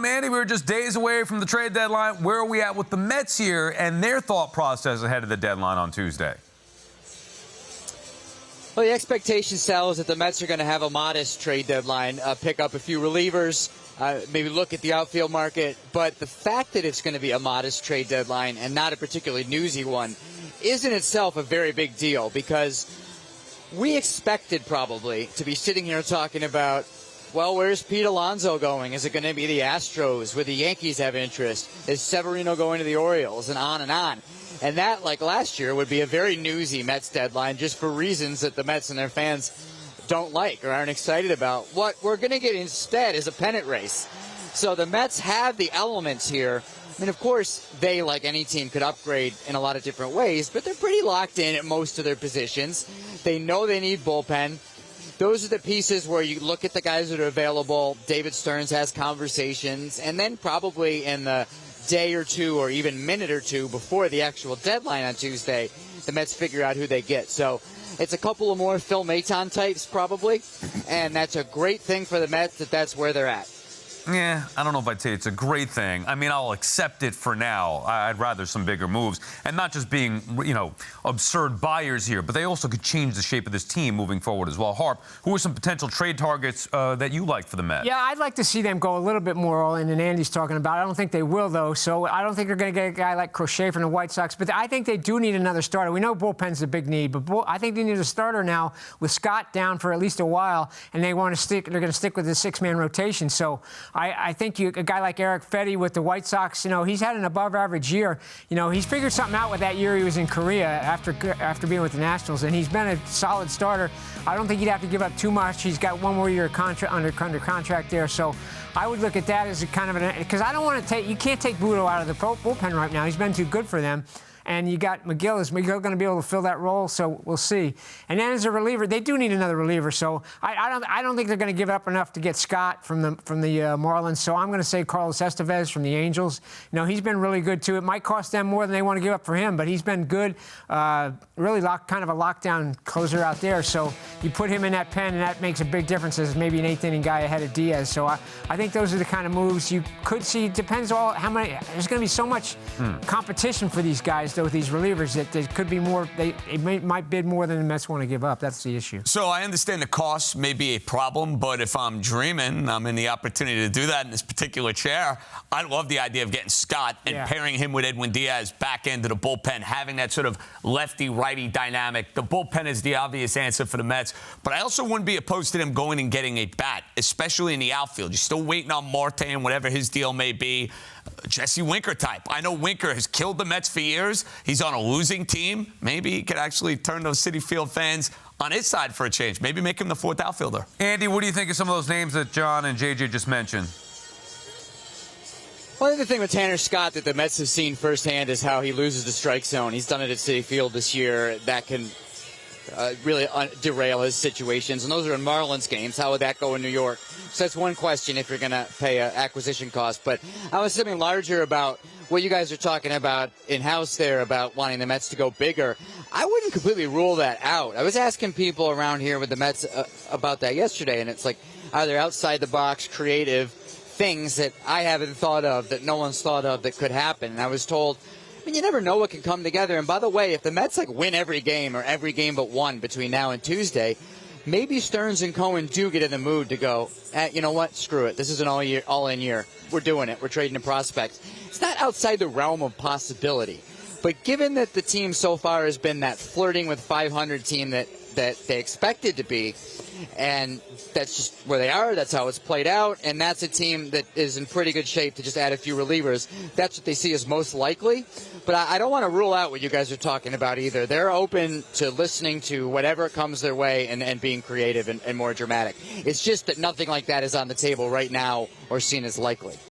Andy, we were just days away from the trade deadline. Where are we at with the Mets here and their thought process ahead of the deadline on Tuesday? Well, the expectation, Sal, is that the Mets are going to have a modest trade deadline, pick up a few relievers, maybe look at the outfield market. But the fact that it's going to be a modest trade deadline and not a particularly newsy one is in itself a very big deal, because we expected probably to be sitting here talking about, well, where's Pete Alonso going? Is it going to be the Astros? Would the Yankees have interest? Is Severino going to the Orioles? And on and on. And that, like last year, would be a very newsy Mets deadline just for reasons that the Mets and their fans don't like or aren't excited about. What we're going to get instead is a pennant race. So the Mets have the elements here. I mean, of course, they, like any team, could upgrade in a lot of different ways, but they're pretty locked in at most of their positions. They know they need bullpen. Those are the pieces where you look at the guys that are available. David Stearns has conversations, and then probably in the day or two or even minute or two before the actual deadline on Tuesday, the Mets figure out who they get. So it's a couple of more Phil Maton types probably, and that's a great thing for the Mets that that's where they're at. Yeah, I don't know if I'd say it's a great thing. I mean, I'll accept it for now. I'd rather some bigger moves. And not just being, absurd buyers here, but they also could change the shape of this team moving forward as well. Harp, who are some potential trade targets that you like for the Mets? Yeah, I'd like to see them go a little bit more all in than Andy's talking about. I don't think they will, though. So I don't think they're going to get a guy like Crochet from the White Sox. But I think they do need another starter. We know bullpen's a big need, but I think they need a starter now with Scott down for at least a while, and they're going to stick with the six-man rotation. So I think a guy like Erick Fedde with the White Sox, he's had an above-average year. He's figured something out with that year he was in Korea after being with the Nationals, and he's been a solid starter. I don't think he'd have to give up too much. He's got one more year under contract there, so I would look at that as a kind of an, because I don't want to take, you can't take Budo out of the bullpen right now. He's been too good for them. And you got McGill. Is McGill going to be able to fill that role? So we'll see. And then as a reliever, they do need another reliever. So I don't think they're going to give up enough to get Scott from the Marlins. So I'm going to say Carlos Estevez from the Angels. He's been really good too. It might cost them more than they want to give up for him, but he's been good. Really kind of a lockdown closer out there. So you put him in that pen, and that makes a big difference as maybe an eighth inning guy ahead of Diaz. So I think those are the kind of moves you could see. Depends all how many. There's going to be so much competition for these guys, though, with these relievers, that there could be more. They might bid more than the Mets want to give up. That's the issue. So I understand the cost may be a problem, but if I'm dreaming, I'm in the opportunity to do that in this particular chair. I love the idea of getting Scott and pairing him with Edwin Diaz back end of the bullpen, having that sort of lefty-righty dynamic. The bullpen is the obvious answer for the Mets, but I also wouldn't be opposed to them going and getting a bat, especially in the outfield. You're still waiting on Martino, whatever his deal may be. Jesse Winker type. I know Winker has killed the Mets for years. He's on a losing team. Maybe he could actually turn those Citi Field fans on his side for a change. Maybe make him the fourth outfielder. Andy, what do you think of some of those names that John and JJ just mentioned? Well, I think the thing with Tanner Scott that the Mets have seen firsthand is how he loses the strike zone. He's done it at Citi Field this year. That can really derail his situations. And those are in Marlins games. How would that go in New York? So that's one question if you're going to pay an acquisition cost. But I was thinking larger about what you guys are talking about in-house there about wanting the Mets to go bigger. I wouldn't completely rule that out. I was asking people around here with the Mets about that yesterday, and it's like, are there outside-the-box creative things that I haven't thought of, that no one's thought of, that could happen? And I was told, you never know what can come together. And by the way, if the Mets win every game or every game but one between now and Tuesday, maybe Stearns and Cohen do get in the mood to go, you know what, screw it. This is an all-in year. We're doing it. We're trading the prospects. It's not outside the realm of possibility. But given that the team so far has been that flirting with 500 team that they expected to be, and that's just where they are, that's how it's played out, and that's a team that is in pretty good shape to just add a few relievers. That's what they see as most likely. But I don't want to rule out what you guys are talking about either. They're open to listening to whatever comes their way and being creative and more dramatic. It's just that nothing like that is on the table right now or seen as likely.